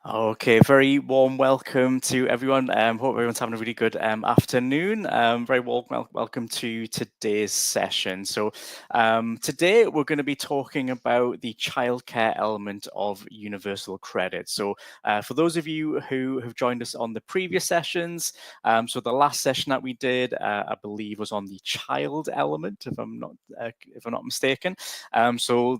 Okay, very warm welcome to everyone. Hope everyone's having a really good afternoon. Very warm welcome to today's session. Today we're going to be talking about the childcare element of universal credit. For those of you who have joined us on the previous sessions, the last session that we did, I believe, was on the child element, if I'm not mistaken.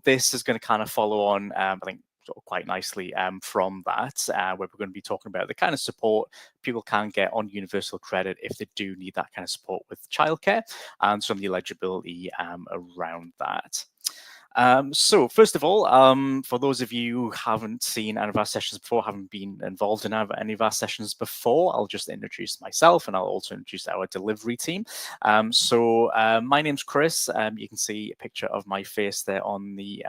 This is going to kind of follow on, I think, sort of quite nicely from that, where we're going to be talking about the kind of support people can get on universal credit if they do need that kind of support with childcare, and some of the eligibility around that. First of all, for those of you who haven't seen any of our sessions before, haven't been involved in any of our sessions before, I'll just introduce myself and I'll also introduce our delivery team. My name's Chris. You can see a picture of my face there on the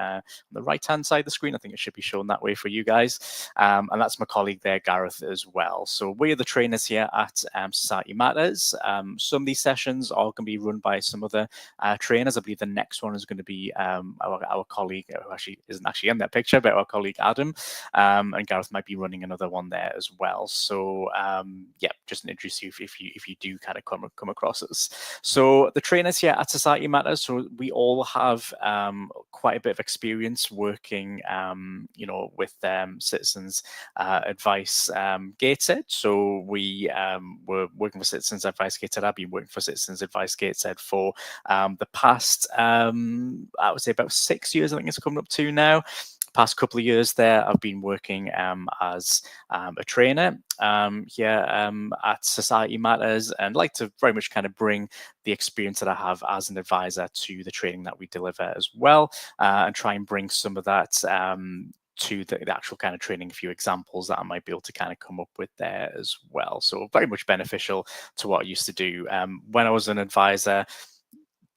right-hand side of the screen. I think it should be shown that way for you guys. And that's my colleague there, Gareth, as well. So we're the trainers here at Society Matters. Some of these sessions are going to be run by some other trainers. I believe the next one is going to be our colleague, who actually isn't actually in that picture, but our colleague Adam, and Gareth might be running another one there as well. Just to introduce you if you do kind of come across us. So the trainers here at Society Matters, so we all have quite a bit of experience working, with Citizens Advice Gateshead. So we were working for Citizens Advice Gateshead. I've been working for Citizens Advice Gateshead for the past, I would say about 6 years, I think it's coming up to now. Past couple of years there, I've been working as a trainer here at Society Matters, and like to very much kind of bring the experience that I have as an advisor to the training that we deliver as well, and try and bring some of that to the actual kind of training, a few examples that I might be able to kind of come up with there as well. So very much beneficial to what I used to do. When I was an advisor,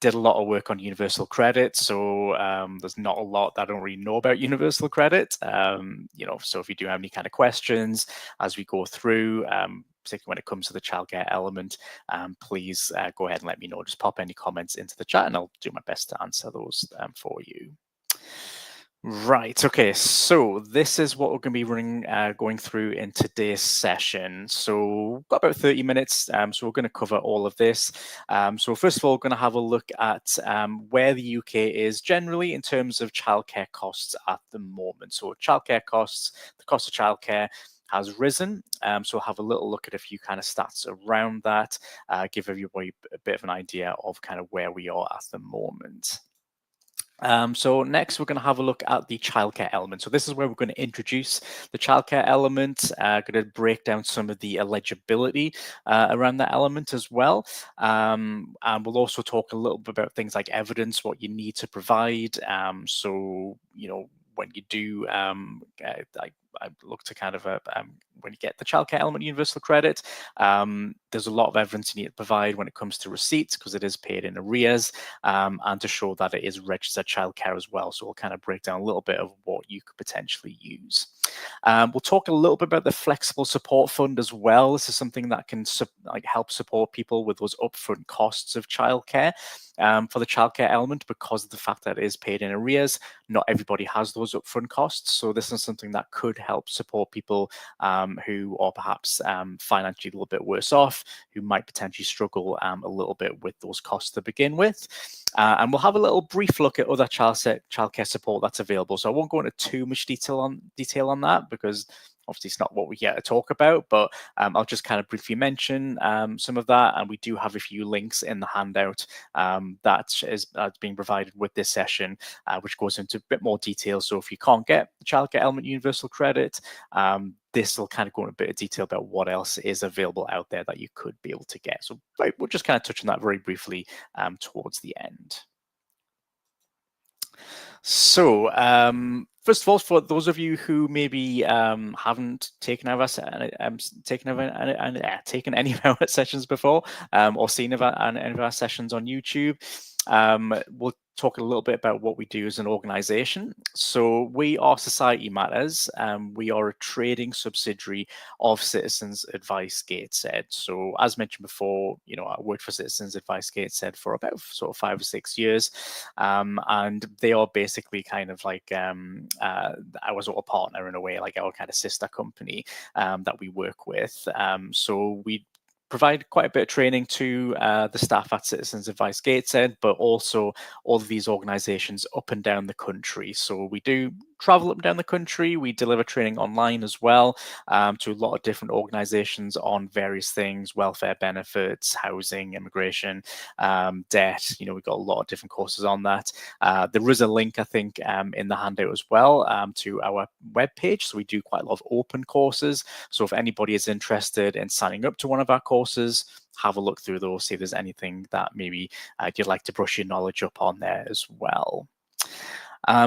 did a lot of work on universal credit, so there's not a lot that I don't really know about universal credit. So if you do have any kind of questions as we go through, particularly when it comes to the childcare element, please go ahead and let me know. Just pop any comments into the chat and I'll do my best to answer those for you. Right, okay, so this is what we're going to be going through in today's session. So we've got about 30 minutes, so we're going to cover all of this. So first of all, we're going to have a look at where the UK is generally in terms of childcare costs at the moment. So childcare costs, the cost of childcare has risen. So we'll have a little look at a few kind of stats around that, give everybody a bit of an idea of kind of where we are at the moment. So next, we're going to have a look at the childcare element. So this is where we're going to introduce the childcare element, going to break down some of the eligibility around that element as well. And we'll also talk a little bit about things like evidence, what you need to provide. When you do, I look to kind of when you get the childcare element universal credit, there's a lot of evidence you need to provide when it comes to receipts, because it is paid in arrears, and to show that it is registered childcare as well. So we'll kind of break down a little bit of what you could potentially use. We'll talk a little bit about the flexible support fund as well. This is something that can help support people with those upfront costs of childcare. For the childcare element, because of the fact that it is paid in arrears, not everybody has those upfront costs. So this is something that could help support people who are perhaps financially a little bit worse off, who might potentially struggle a little bit with those costs to begin with. And we'll have a little brief look at other childcare support that's available. So I won't go into too much detail on that, because obviously it's not what we're here to talk about, but I'll just kind of briefly mention some of that. And we do have a few links in the handout that's being provided with this session, which goes into a bit more detail. So if you can't get the childcare element universal credit, this will kind of go into a bit of detail about what else is available out there that you could be able to get. So we'll just kind of touch on that very briefly towards the end. So first of all, for those of you who maybe haven't taken any of our sessions before, or seen any of our sessions on YouTube, we'll talk a little bit about what we do as an organization. So we are Society Matters. We are a trading subsidiary of Citizens Advice Gateshead. So as mentioned before, I worked for Citizens Advice Gateshead for about sort of 5 or 6 years. And they are basically kind of like our sort of partner in a way, like our kind of sister company that we work with. So we provide quite a bit of training to the staff at Citizens Advice Gateshead, but also all of these organizations up and down the country. So we do travel up and down the country. We deliver training online as well to a lot of different organizations on various things: welfare benefits, housing, immigration, debt. We've got a lot of different courses on that. There is a link, I think, in the handout as well to our webpage. So we do quite a lot of open courses. So if anybody is interested in signing up to one of our courses, have a look through those, see if there's anything that maybe you'd like to brush your knowledge up on there as well.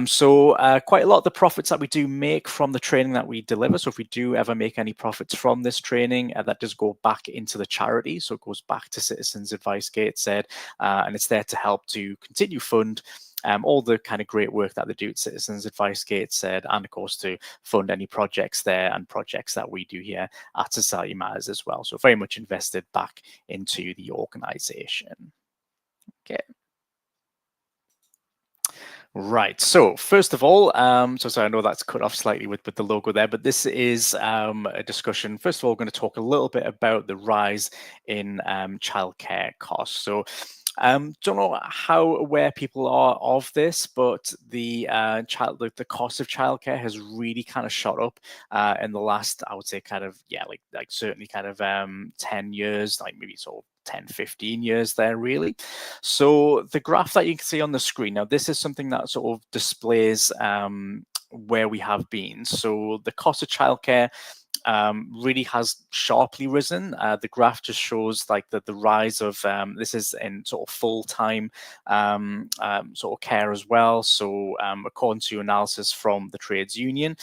So quite a lot of the profits that we do make from the training that we deliver, so if we do ever make any profits from this training, that does go back into the charity. So it goes back to Citizens Advice Gateshead, and it's there to help to continue fund all the kind of great work that they do at Citizens Advice Gateshead, and of course to fund any projects there and projects that we do here at Society Matters as well. So very much invested back into the organization. Okay. Right. So first of all, so sorry, I know that's cut off slightly with the logo there, but this is a discussion. First of all, we're going to talk a little bit about the rise in childcare costs. So don't know how aware people are of this, but the cost of childcare has really kind of shot up in the last, I would say, kind of like certainly kind of 10 years, like maybe sort of 10, 15 years there, really. So the graph that you can see on the screen, now this is something that sort of displays where we have been. So the cost of childcare really has sharply risen. The graph just shows like the rise of this is in sort of full-time sort of care as well. So according to analysis from the Trades Union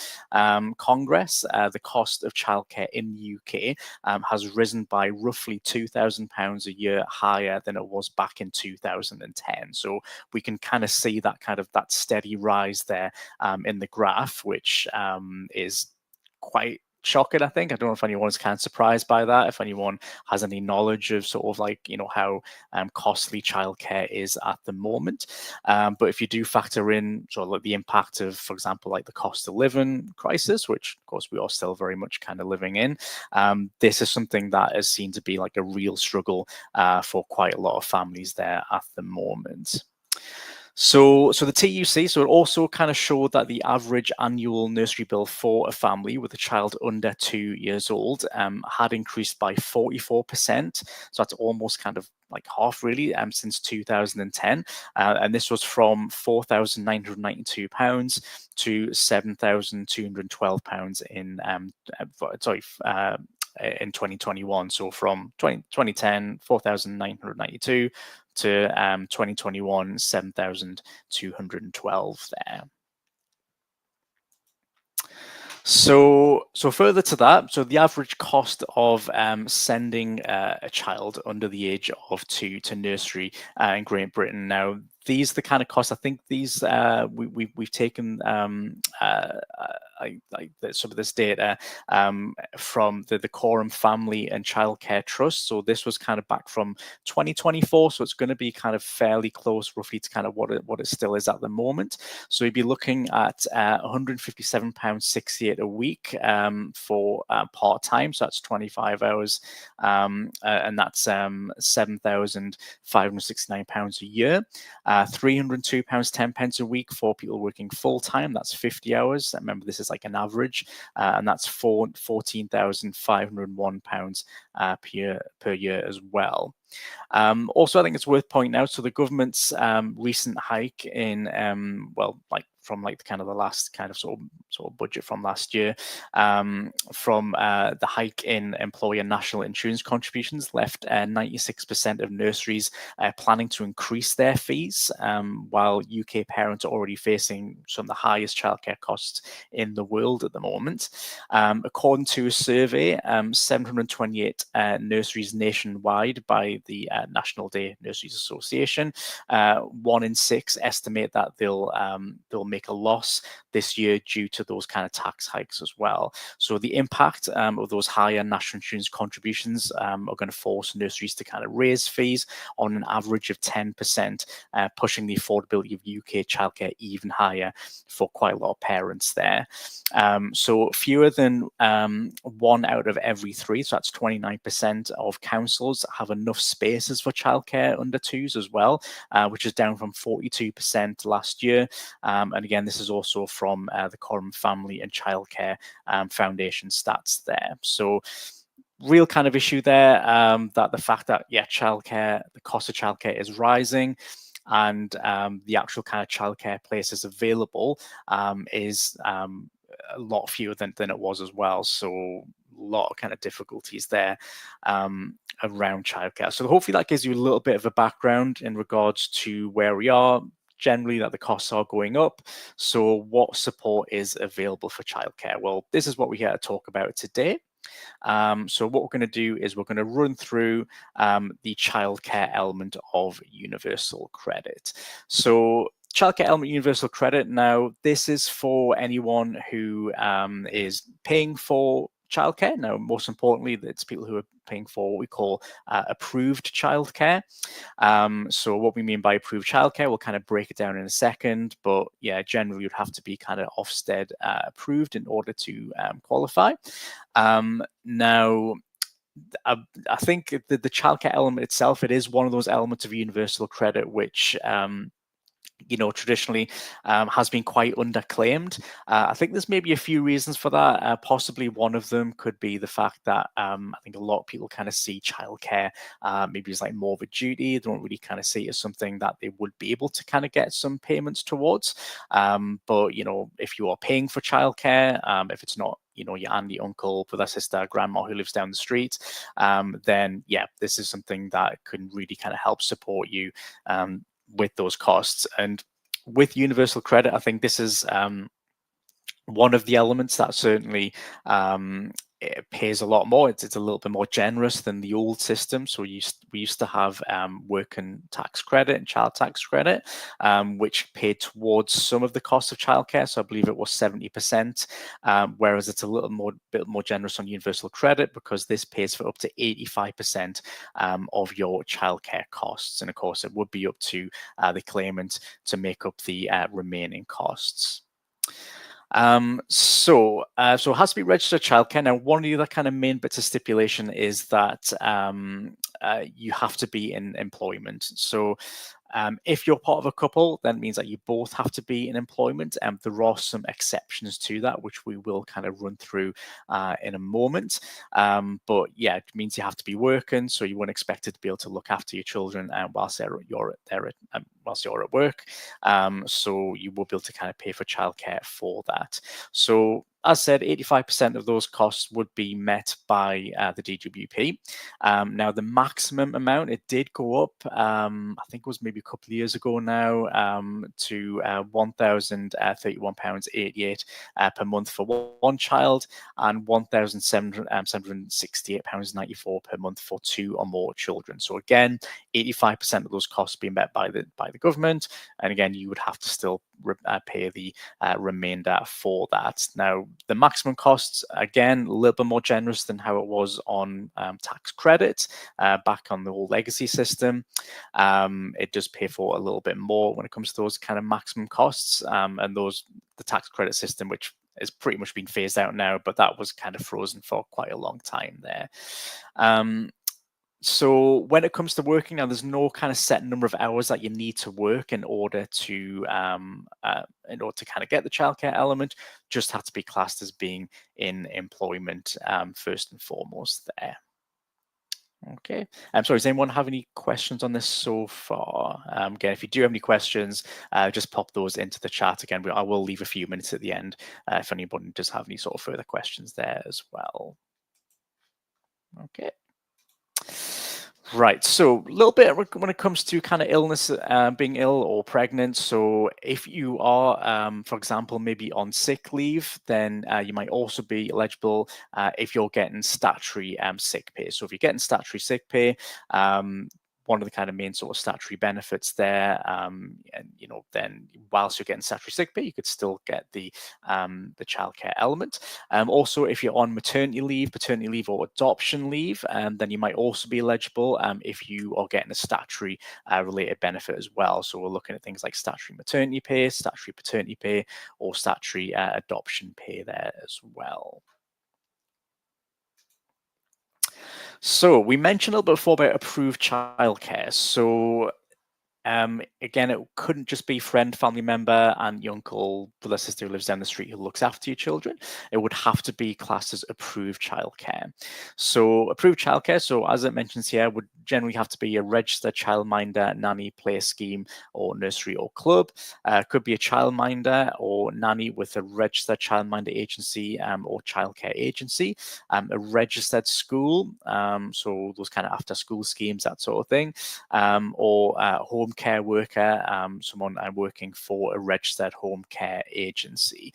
Congress, the cost of childcare in the UK has risen by roughly £2,000 a year higher than it was back in 2010. So we can kind of see that steady rise there in the graph, which is quite shocking, I think. I don't know if anyone's kind of surprised by that, if anyone has any knowledge of sort of like, how costly childcare is at the moment. But if you do factor in sort of like the impact of, for example, like the cost of living crisis, which of course we are still very much kind of living in, this is something that is seen to be like a real struggle for quite a lot of families there at the moment. So the TUC, so it also kind of showed that the average annual nursery bill for a family with a child under 2 years old had increased by 44%. So that's almost kind of like half really since 2010. And this was from £4,992 to £7,212 in 2021. So from 2010, 4,992 to 2021, 7,212 there. So further to that, so the average cost of sending a child under the age of 2 to nursery in Great Britain. Now, these are the kind of costs. I think these we've taken some of this data from the Quorum Family and Childcare Trust. So this was kind of back from 2024. So it's going to be kind of fairly close, roughly, to kind of what it still is at the moment. So you'd be looking at £157.68 a week for part time. So that's 25 hours, and that's £7,569 a year. £302.10 a week for people working full time. That's 50 hours. Remember, this is like an average, and that's £14,501 per year as well. Also, I think it's worth pointing out, so the government's recent hike in from like kind of the last kind of sort of budget from last year, from the hike in employer national insurance contributions left 96% of nurseries planning to increase their fees, while UK parents are already facing some of the highest childcare costs in the world at the moment. According to a survey, 728 nurseries nationwide by by the National Day Nurseries Association. 1 in 6 estimate that they'll make a loss this year due to those kind of tax hikes as well. So the impact of those higher national insurance contributions are going to force nurseries to kind of raise fees on an average of 10%, pushing the affordability of UK childcare even higher for quite a lot of parents there. So fewer than 1 out of every 3, so that's 29% of councils have enough spaces for childcare under 2s as well, which is down from 42% last year. And again, this is also from the Coram Family and Childcare Foundation stats there. So real kind of issue there, that the fact that, childcare, the cost of childcare is rising, and the actual kind of childcare places available is a lot fewer than it was as well. So a lot of kind of difficulties there around childcare. So hopefully that gives you a little bit of a background in regards to where we are. Generally, that the costs are going up. So what support is available for childcare? Well, this is what we're here to talk about today. So what we're going to do is we're going to run through the childcare element of universal credit. So childcare element universal credit, now this is for anyone who is paying for childcare. Now, most importantly, it's people who are paying for what we call approved childcare. So what we mean by approved childcare, we'll kind of break it down in a second, but yeah, generally you'd have to be kind of Ofsted approved in order to qualify. Now, I think the childcare element itself, it is one of those elements of universal credit which traditionally has been quite underclaimed. I think there's maybe a few reasons for that. Possibly one of them could be the fact that I think a lot of people kind of see childcare maybe as like more of a duty. They don't really kind of see it as something that they would be able to kind of get some payments towards. But if you are paying for childcare, if it's not your auntie, uncle, brother, sister, grandma who lives down the street, then yeah, this is something that can really kind of help support you with those costs. And with universal credit, I think this is one of the elements that certainly it pays a lot more. It's a little bit more generous than the old system. So we used to have work and tax credit and child tax credit, which paid towards some of the cost of childcare. So I believe it was 70%, whereas it's a bit more generous on universal credit because this pays for up to 85% of your childcare costs. And of course, it would be up to the claimant to make up the remaining costs. So it has to be registered childcare. Now, one of the other kind of main bits of stipulation is that you have to be in employment. So if you're part of a couple, then it means that you both have to be in employment. There are some exceptions to that, which we will kind of run through in a moment. But yeah, it means you have to be working, so you weren't expected to be able to look after your children whilst you're at work. So you will be able to kind of pay for childcare for that. So as said, 85% of those costs would be met by the DWP. Now, the maximum amount, it did go up, I think it was maybe a couple of years ago now, to £1,031.88 per month for one child, and £1,768.94 per month for 2 or more children. So again, 85% of those costs being met by the government, and again, you would have to still pay the remainder for that. Now, the maximum costs, again, a little bit more generous than how it was on tax credit back on the old legacy system. It does pay for a little bit more when it comes to those kind of maximum costs, and the tax credit system, which is pretty much been phased out now, but that was kind of frozen for quite a long time there. So when it comes to working, now there's no kind of set number of hours that you need to work in order to kind of get the childcare element. Just have to be classed as being in employment first and foremost there. Okay. Sorry, does anyone have any questions on this so far? Again, if you do have any questions, just pop those into the chat. Again, I will leave a few minutes at the end if anybody does have any sort of further questions there as well. Okay. Right. So a little bit when it comes to kind of illness, being ill or pregnant. So if you are, for example, maybe on sick leave, then you might also be eligible if you're getting statutory sick pay. So if you're getting statutory sick pay, one of the kind of main sort of statutory benefits there, and then whilst you're getting statutory sick pay, you could still get the childcare element. Also, if you're on maternity leave or adoption leave, then you might also be eligible if you are getting a statutory related benefit as well. So we're looking at things like statutory maternity pay, statutory paternity pay, or statutory adoption pay there as well. So we mentioned a little bit before about approved childcare. So again, it couldn't just be friend, family member, and your uncle, brother, sister who lives down the street who looks after your children. It would have to be classed as approved childcare. So approved childcare, so as it mentions here, would generally have to be a registered childminder, nanny, play scheme, or nursery or club. Could be a childminder or nanny with a registered childminder agency or childcare agency. A registered school, so those kind of after school schemes, that sort of thing, or home care worker, someone working for a registered home care agency.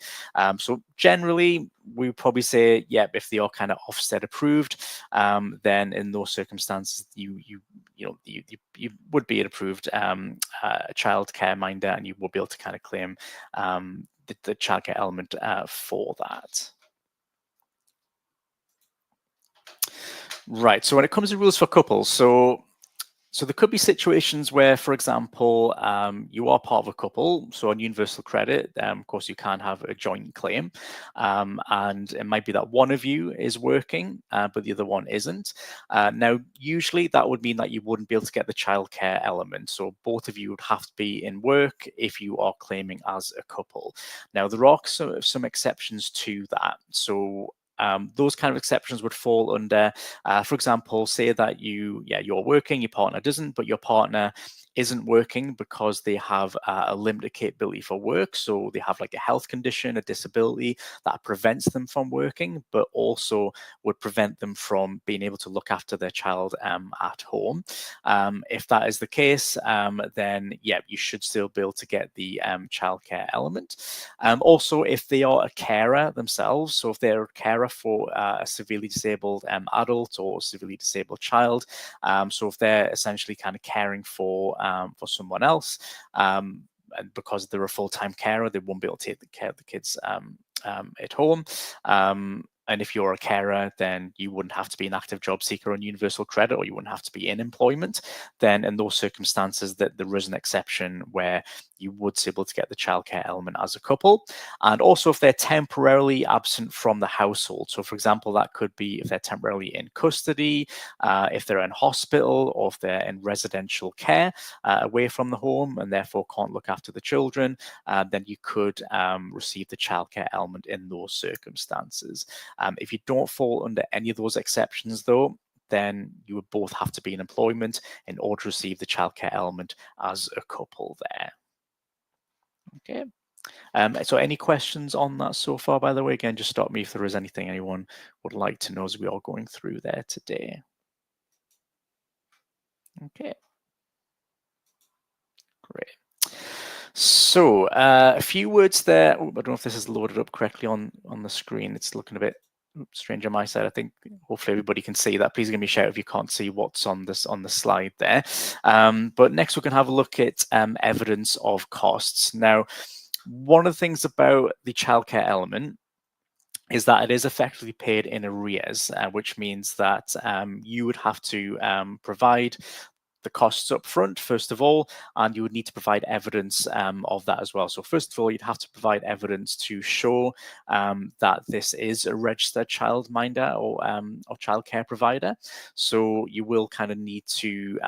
So generally, we would probably say, yeah, if they are kind of Ofsted approved, then in those circumstances, you would be an approved childcare minder, and you will be able to kind of claim the childcare element for that. Right. So when it comes to rules for couples, so there could be situations where, for example, you are part of a couple. So on universal credit, of course, you can have a joint claim, and it might be that one of you is working, but the other one isn't. Now, usually that would mean that you wouldn't be able to get the childcare element. So both of you would have to be in work if you are claiming as a couple. Now, there are some exceptions to that. So those kind of exceptions would fall under, for example, say that you're working, your partner doesn't, but your partner isn't working because they have a limited capability for work. So they have like a health condition, a disability that prevents them from working, but also would prevent them from being able to look after their child at home. If that is the case, then yeah, you should still be able to get the childcare element. Also, if they are a carer themselves, so if they're a carer for a severely disabled adult or severely disabled child, so if they're essentially kind of caring for someone else, and because they're a full-time carer, they won't be able to take the care of the kids at home. And if you're a carer, then you wouldn't have to be an active job seeker on universal credit, or you wouldn't have to be in employment. Then in those circumstances, that there is an exception where you would be able to get the childcare element as a couple. And also if they're temporarily absent from the household. So for example, that could be if they're temporarily in custody, if they're in hospital, or if they're in residential care away from the home and therefore can't look after the children, then you could receive the childcare element in those circumstances. If you don't fall under any of those exceptions, though, then you would both have to be in employment in order to receive the childcare element as a couple there. Okay. So any questions on that so far, by the way? Again, just stop me if there is anything anyone would like to know as we are going through there today. Okay. Great. So a few words there. I don't know if this is loaded up correctly on the screen. It's looking a bit strange on my side. I think hopefully everybody can see that. Please give me a shout if you can't see what's on the slide there. But next we can have a look at evidence of costs. Now, one of the things about the childcare element is that it is effectively paid in arrears, which means that you would have to provide the costs up front, first of all, and you would need to provide evidence of that as well. So first of all, you'd have to provide evidence to show that this is a registered childminder or childcare provider. So you will kind of need to,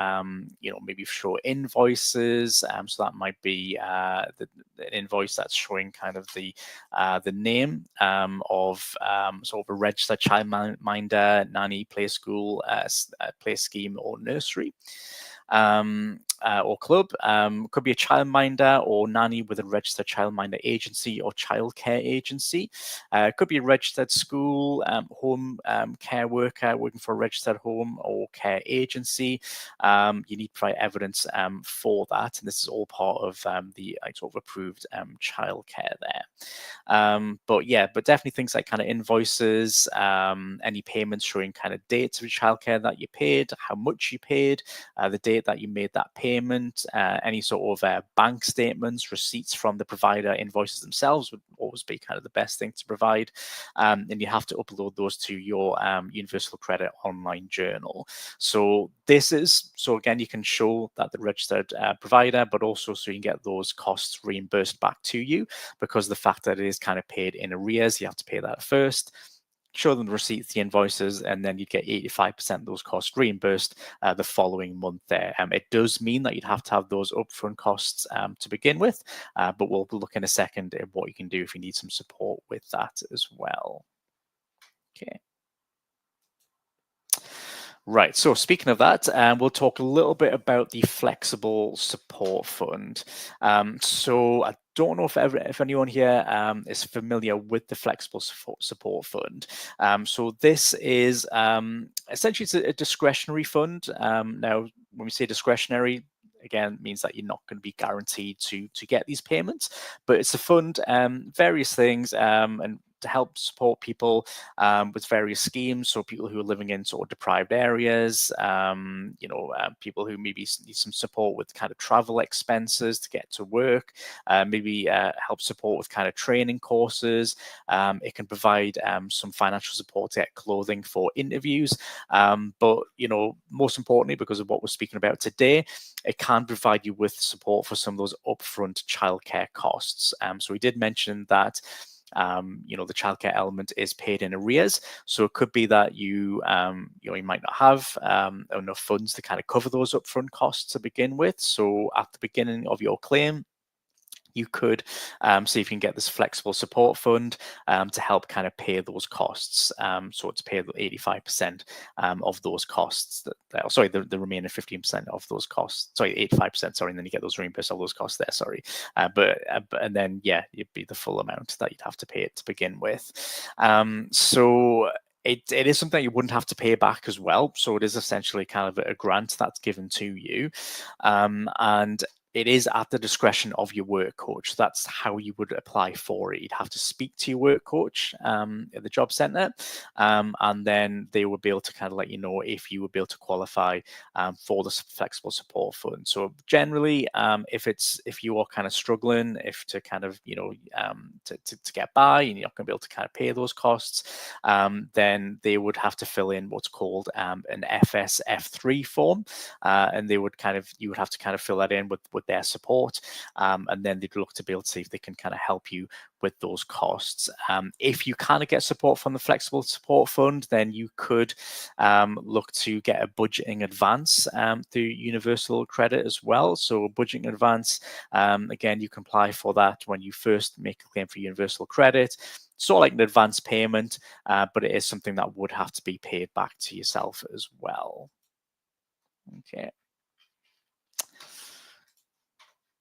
maybe show invoices. So that might be an invoice that's showing kind of the name of sort of a registered childminder, nanny, play school, play scheme, or nursery. or club. Could be a childminder or nanny with a registered childminder agency or childcare agency. Could be a registered school, home care worker working for a registered home or care agency. You need to provide evidence for that, and this is all part of the sort of approved childcare there. But definitely things like kind of invoices, any payments showing kind of dates of childcare that you paid, how much you paid, the date that you made that payment, any sort of bank statements, receipts from the provider, invoices themselves would always be kind of the best thing to provide. And you have to upload those to your Universal Credit online journal. So again, you can show that the registered provider, but also so you can get those costs reimbursed back to you, because the fact that it is kind of paid in arrears, you have to pay that first, show them the receipts, the invoices, and then you'd get 85% of those costs reimbursed the following month there. It does mean that you'd have to have those upfront costs to begin with, but we'll look in a second at what you can do if you need some support with that as well. Okay. Right, so speaking of that, we'll talk a little bit about the Flexible Support Fund. So I don't know if anyone here is familiar with the Flexible Support Fund. So this is essentially it's a discretionary fund. Now, when we say discretionary, again, means that you're not going to be guaranteed to get these payments, but it's a fund, various things, and to help support people with various schemes. So people who are living in sort of deprived areas, people who maybe need some support with kind of travel expenses to get to work, maybe help support with kind of training courses. It can provide some financial support to get clothing for interviews. But, most importantly, because of what we're speaking about today, it can provide you with support for some of those upfront childcare costs. So we did mention that the childcare element is paid in arrears. So it could be that you might not have enough funds to kind of cover those upfront costs to begin with. So at the beginning of your claim, you could see if you can get this flexible support fund to help kind of pay those costs. So to pay the 85% of those costs. The remaining 15% of those costs. 85%. And then you get those reimbursed all those costs there. And then it'd be the full amount that you'd have to pay it to begin with. So it is something you wouldn't have to pay back as well. So it is essentially kind of a grant that's given to you. And it is at the discretion of your work coach. That's how you would apply for it. You'd have to speak to your work coach at the job centre, and then they would be able to kind of let you know if you would be able to qualify for the flexible support fund. So generally, if you are kind of struggling, to kind of to get by, and you're not going to be able to kind of pay those costs, then they would have to fill in what's called an FSF3 form, and you would have to kind of fill that in with their support, and then they'd look to be able to see if they can kind of help you with those costs. If you kind of get support from the Flexible Support Fund, then you could look to get a budgeting advance through Universal Credit as well. So budgeting advance, again, you can apply for that when you first make a claim for Universal Credit. Sort of like an advance payment, but it is something that would have to be paid back to yourself as well. Okay.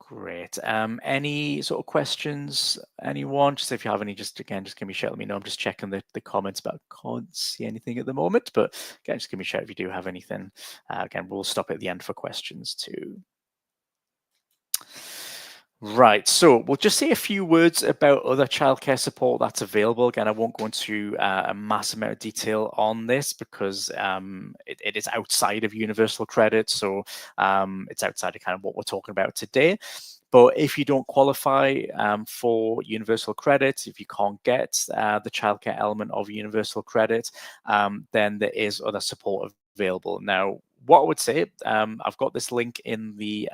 Great. Any sort of questions, anyone? Just if you have any, just give me a shout. Let me know. I'm just checking the comments, but I can't see anything at the moment. But again, just give me a shout if you do have anything. Again, we'll stop at the end for questions too. Right, so we'll just say a few words about other childcare support that's available. Again, I won't go into a mass amount of detail on this because it is outside of Universal Credit, so it's outside of kind of what we're talking about today. But if you don't qualify for Universal Credit, if you can't get the childcare element of Universal Credit, then there is other support available. Now, what I would say, I've got this link in the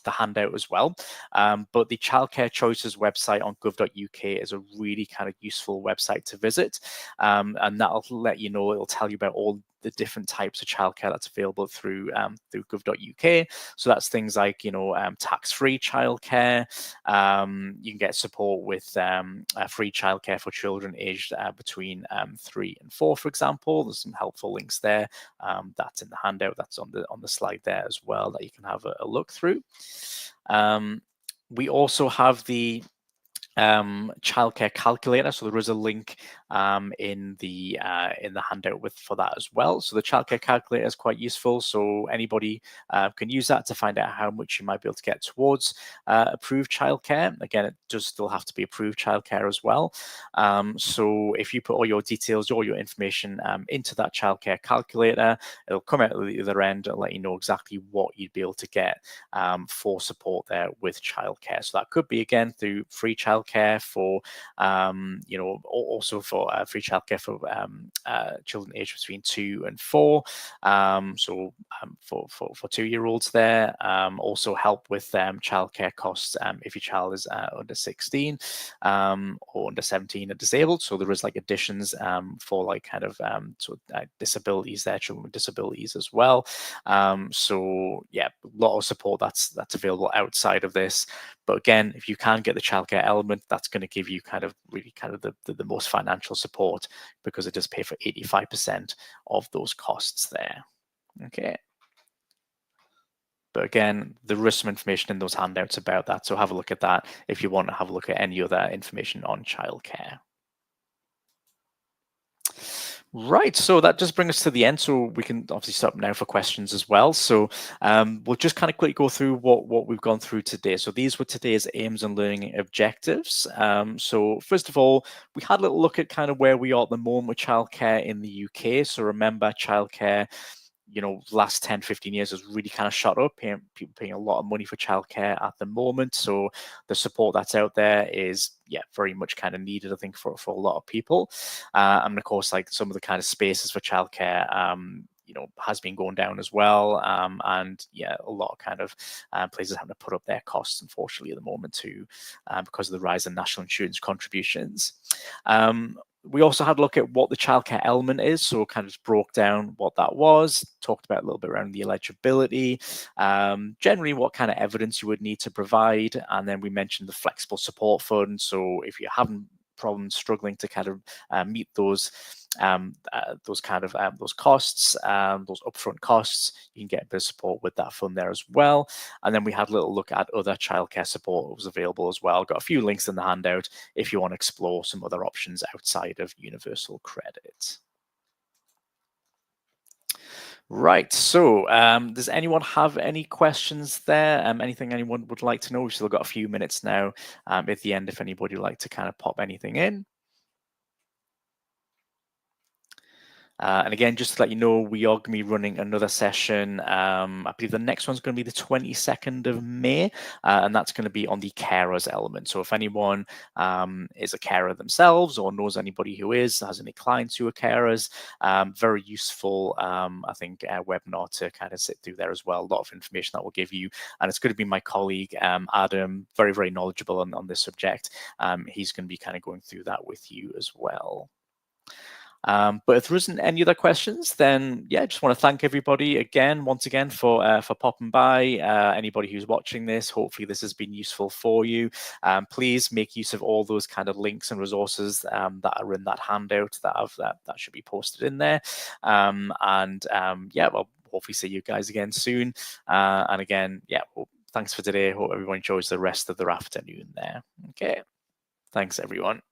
handout as well, but the Childcare Choices website on gov.uk is a really kind of useful website to visit, and that'll let you know, it'll tell you about all the different types of childcare that's available through gov.uk. So that's things like, tax-free childcare. You can get support with free childcare for children aged between 3 and 4, for example. There's some helpful links there. That's in the handout. That's on the slide there as well that you can have a look through. We also have the childcare calculator, so there is a link in the handout for that as well. So the childcare calculator is quite useful, so anybody can use that to find out how much you might be able to get towards approved childcare. Again, it does still have to be approved childcare as well. So if you put all your details, all your information into that childcare calculator, it'll come out at the other end and let you know exactly what you'd be able to get for support there with childcare. So that could be, again, through free childcare for also for free childcare for children aged between 2 and 4. For 2-year-olds there. Also help with childcare costs if your child is under 16 or under 17 and disabled. So there is like additions for like kind of disabilities there, children with disabilities as well. So yeah, a lot of support that's available outside of this. But again, if you can get the childcare element, that's going to give you really the most financial support, because it does pay for 85% of those costs there. Okay. But again, there is some information in those handouts about that, so have a look at that if you want to have a look at any other information on childcare. Right, so that just brings us to the end. So we can obviously stop now for questions as well. So we'll just kind of quickly go through what we've gone through today. So these were today's aims and learning objectives. So first of all, we had a little look at kind of where we are at the moment with childcare in the UK. So remember, childcare, last 10, 15 years has really kind of shot up. People paying a lot of money for childcare at the moment. So the support that's out there is, very much kind of needed, I think, for a lot of people. And of course, like some of the kind of spaces for childcare, has been going down as well. And a lot of kind of places having to put up their costs, unfortunately, at the moment too, because of the rise in national insurance contributions. We also had a look at what the childcare element is, so kind of just broke down what that was, talked about a little bit around the eligibility, generally what kind of evidence you would need to provide, and then we mentioned the flexible support fund. So if you're having problems struggling to kind of meet those costs, those upfront costs, you can get a bit of support with that fund there as well. And then we had a little look at other childcare support that was available as well. Got a few links in the handout if you want to explore some other options outside of universal credit. Right, so does anyone have any questions there? Anything anyone would like to know? We've still got a few minutes now at the end if anybody would like to kind of pop anything in. And again, just to let you know, we are going to be running another session. I believe the next one's going to be the 22nd of May, and that's going to be on the carers element. So if anyone is a carer themselves or knows anybody who has any clients who are carers, very useful, I think, webinar to kind of sit through there as well. A lot of information that will give you. And it's going to be my colleague, Adam, very, very knowledgeable on this subject. He's going to be kind of going through that with you as well. But if there isn't any other questions, then I just want to thank everybody once again for popping by. Anybody who's watching this, hopefully this has been useful for you. Please make use of all those kind of links and resources that are in that handout that should be posted in there. We'll hopefully see you guys again soon. And again, thanks for today. Hope everyone enjoys the rest of their afternoon there. Okay, thanks everyone.